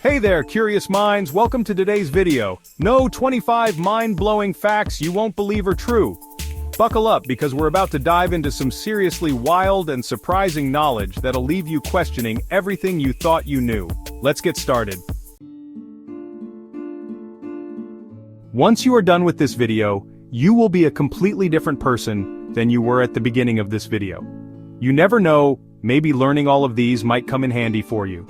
Hey there, curious minds, welcome to today's video. No 25 mind-blowing facts you won't believe are true. Buckle up because we're about to dive into some seriously wild and surprising knowledge that'll leave you questioning everything you thought you knew. Let's get started. Once you are done with this video, you will be a completely different person than you were at the beginning of this video. You never know, maybe learning all of these might come in handy for you.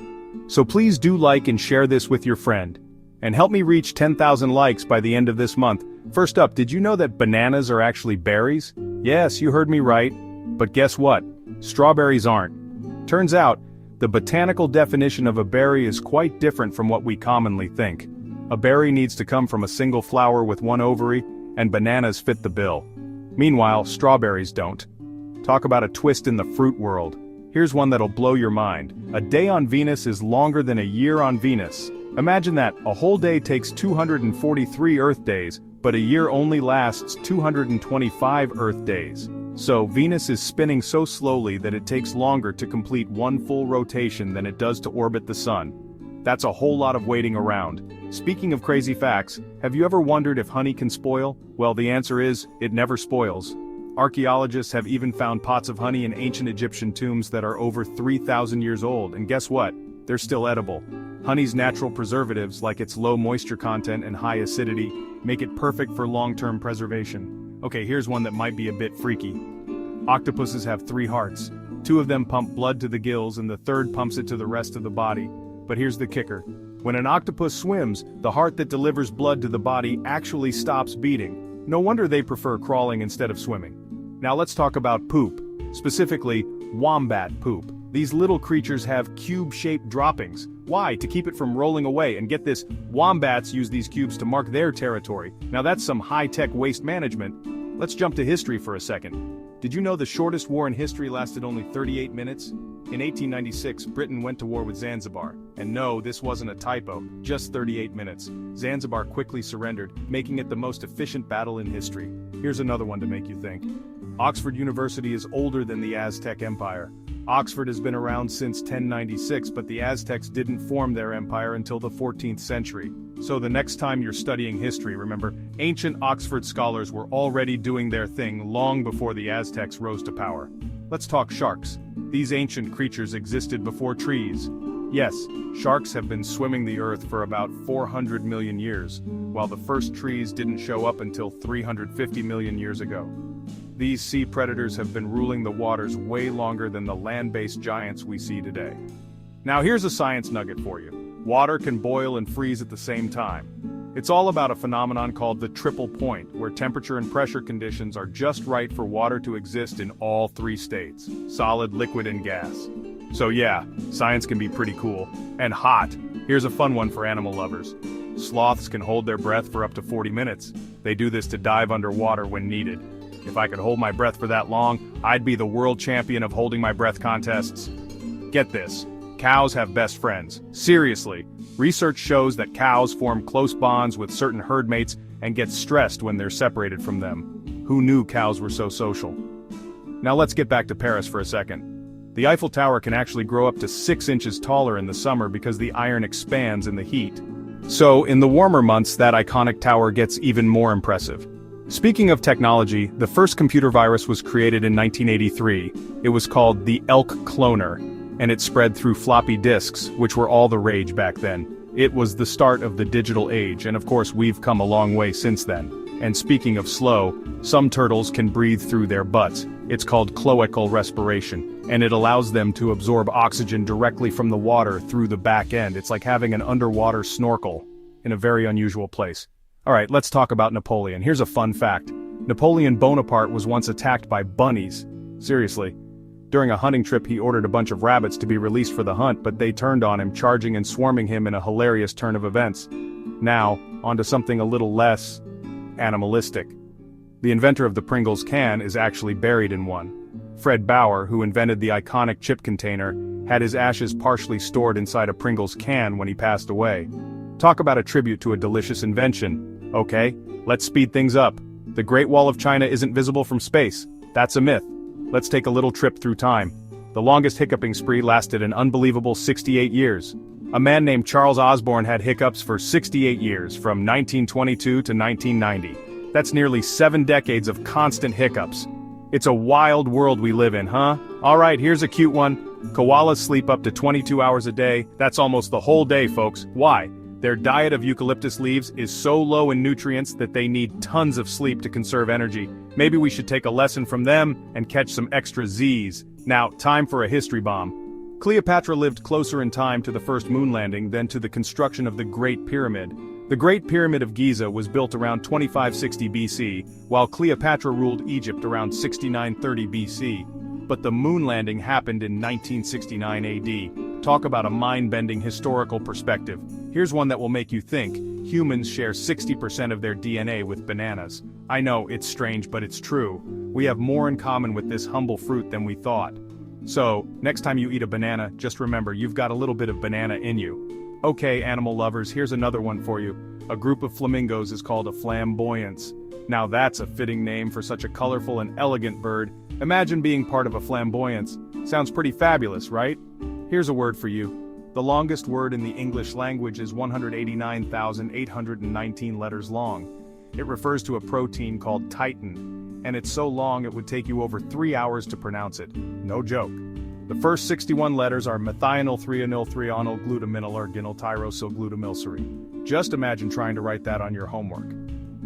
So please do like and share this with your friend. And help me reach 10,000 likes by the end of this month. First up, did you know that bananas are actually berries? Yes, you heard me right. But guess what? Strawberries aren't. Turns out, the botanical definition of a berry is quite different from what we commonly think. A berry needs to come from a single flower with one ovary, and bananas fit the bill. Meanwhile, strawberries don't. Talk about a twist in the fruit world. Here's one that'll blow your mind. A day on Venus is longer than a year on Venus. Imagine that, a whole day takes 243 Earth days, but a year only lasts 225 Earth days. So, Venus is spinning so slowly that it takes longer to complete one full rotation than it does to orbit the Sun. That's a whole lot of waiting around. Speaking of crazy facts, have you ever wondered if honey can spoil? Well, the answer is, it never spoils. Archaeologists have even found pots of honey in ancient Egyptian tombs that are over 3,000 years old, and guess what? They're still edible. Honey's natural preservatives, like its low moisture content and high acidity, make it perfect for long-term preservation. Okay, here's one that might be a bit freaky. Octopuses have 3 hearts. 2 of them pump blood to the gills and the third pumps it to the rest of the body. But here's the kicker. When an octopus swims, the heart that delivers blood to the body actually stops beating. No wonder they prefer crawling instead of swimming. Now let's talk about poop. Specifically, wombat poop. These little creatures have cube-shaped droppings. Why? To keep it from rolling away, and get this, wombats use these cubes to mark their territory. Now that's some high-tech waste management. Let's jump to history for a second. Did you know the shortest war in history lasted only 38 minutes? In 1896, Britain went to war with Zanzibar. And no, this wasn't a typo, just 38 minutes. Zanzibar quickly surrendered, making it the most efficient battle in history. Here's another one to make you think. Oxford University is older than the Aztec Empire. Oxford has been around since 1096, but the Aztecs didn't form their empire until the 14th century. So the next time you're studying history, remember, ancient Oxford scholars were already doing their thing long before the Aztecs rose to power. Let's talk sharks. These ancient creatures existed before trees. Yes, sharks have been swimming the earth for about 400 million years, while the first trees didn't show up until 350 million years ago. These sea predators have been ruling the waters way longer than the land-based giants we see today. Now here's a science nugget for you. Water can boil and freeze at the same time. It's all about a phenomenon called the triple point, where temperature and pressure conditions are just right for water to exist in all 3 states: solid, liquid, and gas. So yeah, science can be pretty cool. And hot. Here's a fun one for animal lovers. Sloths can hold their breath for up to 40 minutes. They do this to dive underwater when needed. If I could hold my breath for that long, I'd be the world champion of holding my breath contests. Get this. Cows have best friends. Seriously. Research shows that cows form close bonds with certain herd mates and get stressed when they're separated from them. Who knew cows were so social? Now let's get back to Paris for a second. The Eiffel Tower can actually grow up to 6 inches taller in the summer because the iron expands in the heat. So, in the warmer months, that iconic tower gets even more impressive. Speaking of technology, the first computer virus was created in 1983. It was called the Elk Cloner, and it spread through floppy disks, which were all the rage back then. It was the start of the digital age, and of course we've come a long way since then. And speaking of slow, some turtles can breathe through their butts. It's called cloacal respiration, and it allows them to absorb oxygen directly from the water through the back end. It's like having an underwater snorkel in a very unusual place. Alright, let's talk about Napoleon. Here's a fun fact. Napoleon Bonaparte was once attacked by bunnies. Seriously. During a hunting trip, he ordered a bunch of rabbits to be released for the hunt, but they turned on him, charging and swarming him in a hilarious turn of events. Now, onto something a little less animalistic. The inventor of the Pringles can is actually buried in one. Fred Bauer, who invented the iconic chip container, had his ashes partially stored inside a Pringles can when he passed away. Talk about a tribute to a delicious invention. Okay, let's speed things up. The Great Wall of China isn't visible from space. That's a myth. Let's take a little trip through time. The longest hiccuping spree lasted an unbelievable 68 years. A man named Charles Osborne had hiccups for 68 years, from 1922 to 1990. That's nearly 7 decades of constant hiccups. It's a wild world we live in, huh? Alright, here's a cute one. Koalas sleep up to 22 hours a day. That's almost the whole day, folks. Why? Their diet of eucalyptus leaves is so low in nutrients that they need tons of sleep to conserve energy. Maybe we should take a lesson from them and catch some extra Z's. Now, time for a history bomb. Cleopatra lived closer in time to the first moon landing than to the construction of the Great Pyramid. The Great Pyramid of Giza was built around 2560 BC, while Cleopatra ruled Egypt around 6930 BC. But the moon landing happened in 1969 AD. Talk about a mind-bending historical perspective. Here's one that will make you think. Humans share 60% of their DNA with bananas. I know, it's strange, but it's true. We have more in common with this humble fruit than we thought. So, next time you eat a banana, just remember you've got a little bit of banana in you. Okay, animal lovers, here's another one for you. A group of flamingos is called a flamboyance. Now that's a fitting name for such a colorful and elegant bird. Imagine being part of a flamboyance. Sounds pretty fabulous, right? Here's a word for you. The longest word in the English language is 189,819 letters long. It refers to a protein called titin, and it's so long it would take you over 3 hours to pronounce it. No joke. The first 61 letters are methional threonyl threonyl glutaminyl arginyl tyrosylglutamylserine. Just imagine trying to write that on your homework.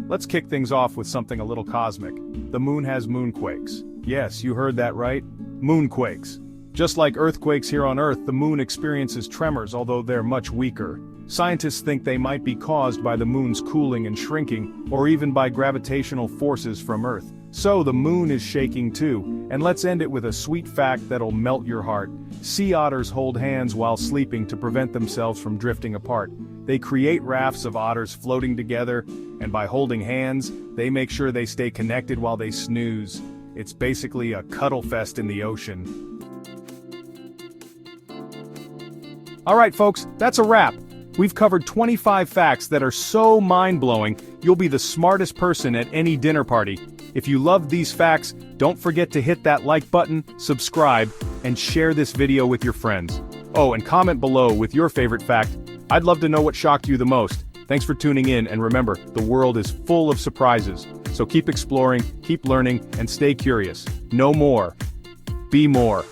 Let's kick things off with something a little cosmic. The moon has moonquakes. Yes, you heard that right. Moonquakes. Just like earthquakes here on Earth, the moon experiences tremors, although they're much weaker. Scientists think they might be caused by the moon's cooling and shrinking, or even by gravitational forces from Earth. So the moon is shaking too, and let's end it with a sweet fact that'll melt your heart. Sea otters hold hands while sleeping to prevent themselves from drifting apart. They create rafts of otters floating together, and by holding hands, they make sure they stay connected while they snooze. It's basically a cuddle fest in the ocean. Alright folks, that's a wrap. We've covered 25 facts that are so mind-blowing, you'll be the smartest person at any dinner party. If you loved these facts, don't forget to hit that like button, subscribe, and share this video with your friends. Oh, and comment below with your favorite fact. I'd love to know what shocked you the most. Thanks for tuning in, and remember, the world is full of surprises. So keep exploring, keep learning, and stay curious. Know more. Be more.